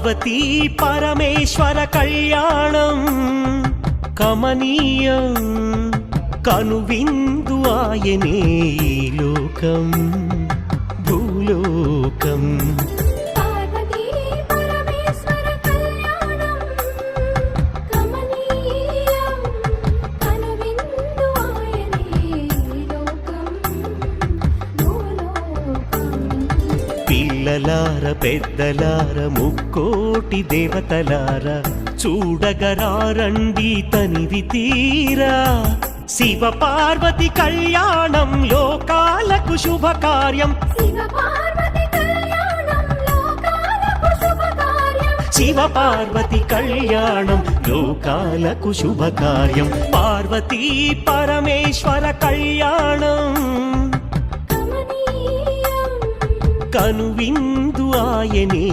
పార్వతీ పరమేశ్వర కళ్యాణం కమనీయం కనువిందు ఆయనే ఈ లోకం భూలోకం. పిల్లలార పెద్దలార ముక్కోటి దేవతలార చూడగరారండి తనివి తీరా. శివ పార్వతి కళ్యాణం లోకాలకు శుభకార్యం. శివ పార్వతి కళ్యాణం లోకాలకు శుభకార్యం. పార్వతీ పరమేశ్వర కళ్యాణం కనువిందు ఆయనే